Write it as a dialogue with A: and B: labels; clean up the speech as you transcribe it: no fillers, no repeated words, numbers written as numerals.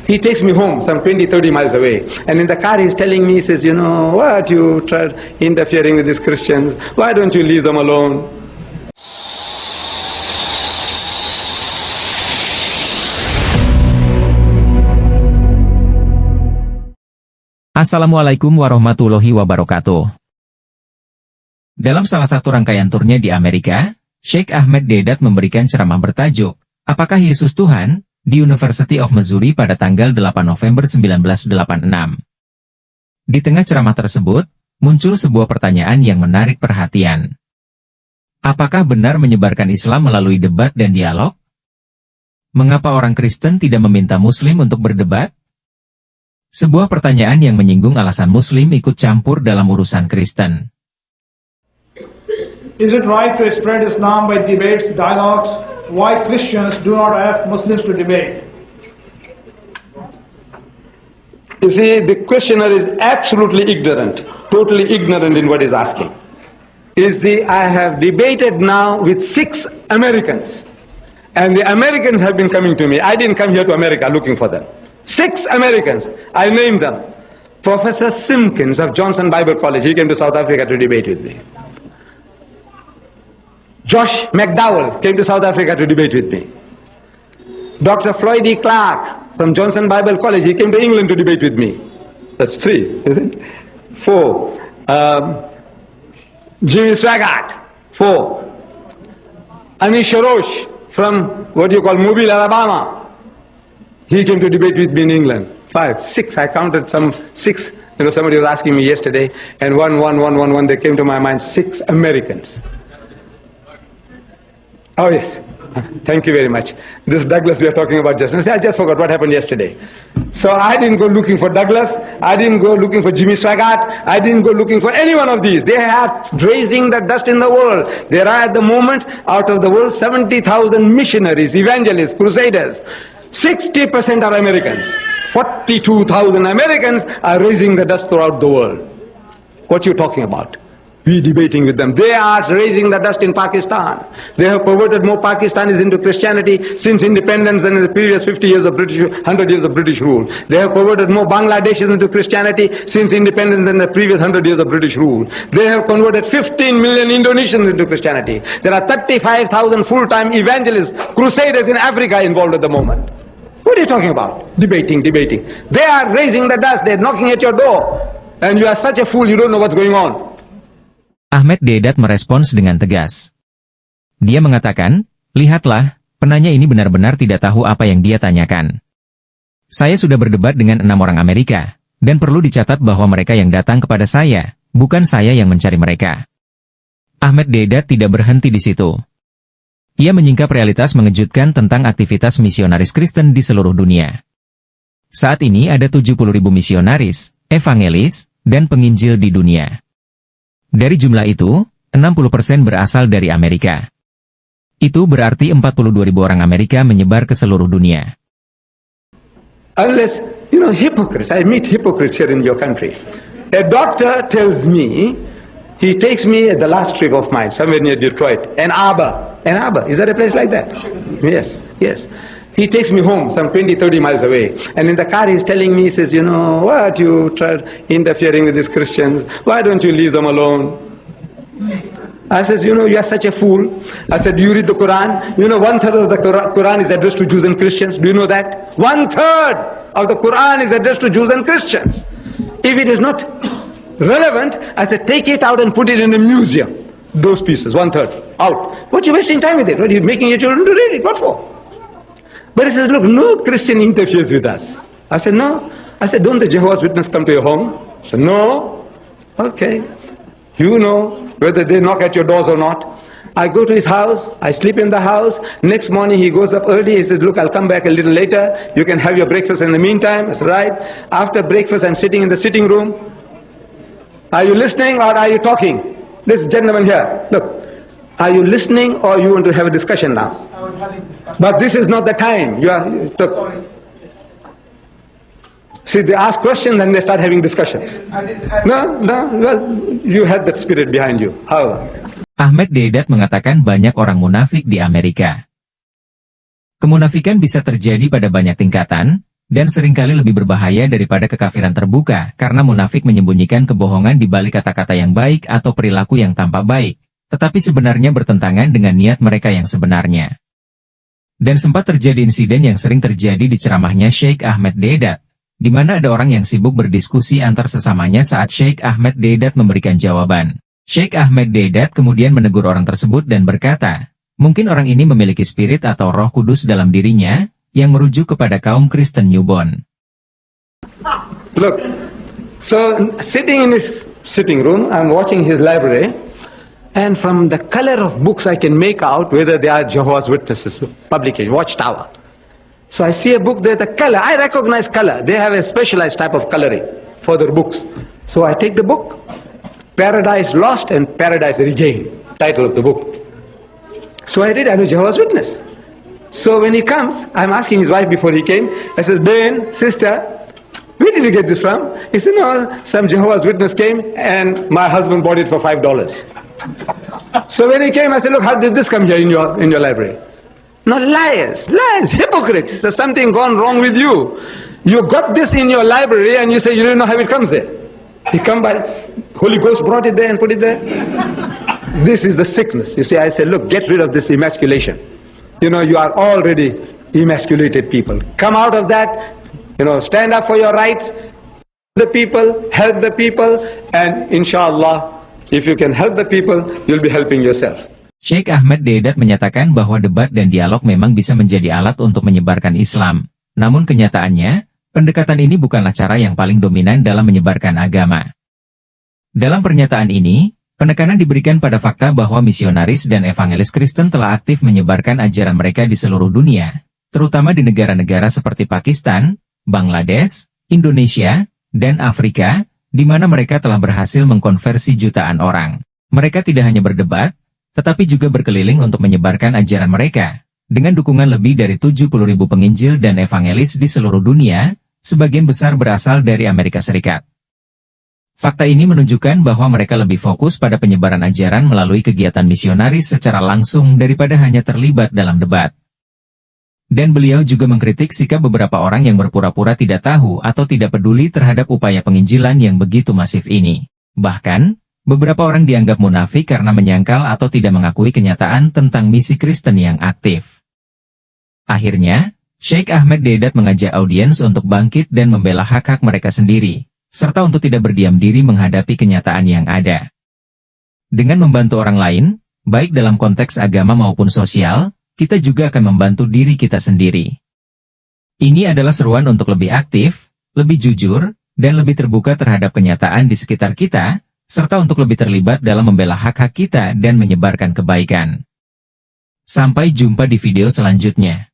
A: He takes me home some 20, 30 miles away. And in the car he's telling me, he says, you know, what you tried interfering with these Christians? Why don't you leave them alone?
B: Assalamualaikum warahmatullahi wabarakatuh. Dalam salah satu rangkaian turnya di Amerika, Sheikh Ahmed Deedat memberikan ceramah bertajuk, Apakah Yesus Tuhan? Di University of Missouri pada tanggal 8 November 1986. Di tengah ceramah tersebut, muncul sebuah pertanyaan yang menarik perhatian. Apakah benar menyebarkan Islam melalui debat dan dialog? Mengapa orang Kristen tidak meminta Muslim untuk berdebat? Sebuah pertanyaan yang menyinggung alasan Muslim ikut campur dalam urusan Kristen.
C: Is it right to spread Islam by debates, dialogues? Why Christians do not ask Muslims to debate?
A: You see, the questioner is absolutely ignorant, totally ignorant in what he's asking. I have debated now with 6 Americans, and the Americans have been coming to me. I didn't come here to America looking for them. 6 Americans, I named them. Professor Simpkins of Johnson Bible College, he came to South Africa to debate with me. Josh McDowell came to South Africa to debate with me. Dr. Floyd E. Clark from Johnson Bible College, he came to England to debate with me. That's 3, isn't it? 4. Jimmy Swaggart, 4. Anish Roche from what you call Mobile, Alabama. He came to debate with me in England. 5, 6, I counted some 6. You know, somebody was asking me yesterday, and one, they came to my mind, 6 Americans. Oh yes, thank you very much. This Douglas we are talking about just now. See, I just forgot what happened yesterday. So I didn't go looking for Douglas, I didn't go looking for Jimmy Swaggart, I didn't go looking for any one of these. They are raising the dust in the world. There are at the moment, out of the world, 70,000 missionaries, evangelists, crusaders. 60% are Americans. 42,000 Americans are raising the dust throughout the world. What are you talking about? We debating with them. They are raising the dust in Pakistan. They have perverted more Pakistanis into Christianity since independence than in the previous 100 years of British rule. They have perverted more Bangladeshis into Christianity since independence than the previous 100 years of British rule. They have converted 15 million Indonesians into Christianity. There are 35,000 full-time evangelists, crusaders in Africa involved at the moment. What are you talking about? Debating. They are raising the dust. They are knocking at your door. And you are such a fool, you don't know what's going on.
B: Ahmed Deedat merespons dengan tegas. Dia mengatakan, lihatlah, penanya ini benar-benar tidak tahu apa yang dia tanyakan. Saya sudah berdebat dengan 6 orang Amerika, dan perlu dicatat bahwa mereka yang datang kepada saya, bukan saya yang mencari mereka. Ahmed Deedat tidak berhenti di situ. Ia menyingkap realitas mengejutkan tentang aktivitas misionaris Kristen di seluruh dunia. Saat ini ada 70.000 misionaris, evangelis, dan penginjil di dunia. Dari jumlah itu, 60% berasal dari Amerika. Itu berarti 42.000 orang Amerika menyebar ke seluruh dunia.
A: Unless, you know, hypocrites, I meet hypocrites here in your country. A doctor tells me, he takes me at the last trip of mine, somewhere near Detroit, Ann Arbor, is that a place like that? Yes. He takes me home some 20, 30 miles away. And in the car he's telling me, he says, you know, what you tried interfering with these Christians? Why don't you leave them alone? I says, you know, you are such a fool. I said, do you read the Quran? You know, 1/3 of the Quran is addressed to Jews and Christians. Do you know that? 1/3 of the Quran is addressed to Jews and Christians. If it is not relevant, I said, take it out and put it in a museum. Those pieces, 1/3, out. What are you wasting time with it? What are you making your children to read it? What for? But he says, look, no Christian interferes with us. I said, no. I said, don't the Jehovah's Witnesses come to your home? I said, no. Okay. You know whether they knock at your doors or not. I go to his house, I sleep in the house. Next morning he goes up early, he says, look, I'll come back a little later. You can have your breakfast in the meantime. I said, right. After breakfast, I'm sitting in the sitting room. Are you listening or are you talking? This gentleman here, look. Are you listening or you want to have a discussion now?
C: I was having discussion.
A: But this is not the time.
C: Sorry.
A: See, they ask questions and they start having discussions. No, well, you had that spirit behind you. However.
B: Ahmed Deedat mengatakan banyak orang munafik di Amerika. Kemunafikan bisa terjadi pada banyak tingkatan, dan seringkali lebih berbahaya daripada kekafiran terbuka karena munafik menyembunyikan kebohongan di balik kata-kata yang baik atau perilaku yang tampak baik, tetapi sebenarnya bertentangan dengan niat mereka yang sebenarnya. Dan sempat terjadi insiden yang sering terjadi di ceramahnya Sheikh Ahmed Deedat, di mana ada orang yang sibuk berdiskusi antar sesamanya saat Sheikh Ahmed Deedat memberikan jawaban. Sheikh Ahmed Deedat kemudian menegur orang tersebut dan berkata, mungkin orang ini memiliki spirit atau roh kudus dalam dirinya, yang merujuk kepada kaum Kristen newborn.
A: Look, so sitting in his sitting room, I'm watching his library, and from the color of books I can make out whether they are Jehovah's Witnesses publication, Watchtower. So I see a book there, the color, I recognize color. They have a specialized type of coloring for their books. So I take the book, Paradise Lost and Paradise Regained, title of the book. So I read, I'm a Jehovah's Witness. So when he comes, I'm asking his wife before he came, I said, Ben, sister, where did you get this from? He said, no, some Jehovah's Witness came and my husband bought it for $5. So when he came, I said, look, how did this come here in your library? No, liars, hypocrites. There's something gone wrong with you. You got this in your library and you say you don't know how it comes there. He come by, Holy Ghost brought it there and put it there. This is the sickness. You see, I said, look, get rid of this emasculation. You know, you are already emasculated people. Come out of that, stand up for your rights, the people, help the people, and inshallah, if you can help the people, you'll be helping yourself.
B: Sheikh Ahmed Deedat menyatakan bahwa debat dan dialog memang bisa menjadi alat untuk menyebarkan Islam. Namun kenyataannya, pendekatan ini bukanlah cara yang paling dominan dalam menyebarkan agama. Dalam pernyataan ini, penekanan diberikan pada fakta bahwa misionaris dan evangelis Kristen telah aktif menyebarkan ajaran mereka di seluruh dunia, terutama di negara-negara seperti Pakistan, Bangladesh, Indonesia, dan Afrika, di mana mereka telah berhasil mengkonversi jutaan orang. Mereka tidak hanya berdebat, tetapi juga berkeliling untuk menyebarkan ajaran mereka, dengan dukungan lebih dari 70.000 penginjil dan evangelis di seluruh dunia, sebagian besar berasal dari Amerika Serikat. Fakta ini menunjukkan bahwa mereka lebih fokus pada penyebaran ajaran melalui kegiatan misionaris secara langsung daripada hanya terlibat dalam debat. Dan beliau juga mengkritik sikap beberapa orang yang berpura-pura tidak tahu atau tidak peduli terhadap upaya penginjilan yang begitu masif ini. Bahkan, beberapa orang dianggap munafik karena menyangkal atau tidak mengakui kenyataan tentang misi Kristen yang aktif. Akhirnya, Sheikh Ahmed Deedat mengajak audiens untuk bangkit dan membela hak-hak mereka sendiri, serta untuk tidak berdiam diri menghadapi kenyataan yang ada. Dengan membantu orang lain, baik dalam konteks agama maupun sosial, kita juga akan membantu diri kita sendiri. Ini adalah seruan untuk lebih aktif, lebih jujur, dan lebih terbuka terhadap kenyataan di sekitar kita, serta untuk lebih terlibat dalam membela hak-hak kita dan menyebarkan kebaikan. Sampai jumpa di video selanjutnya.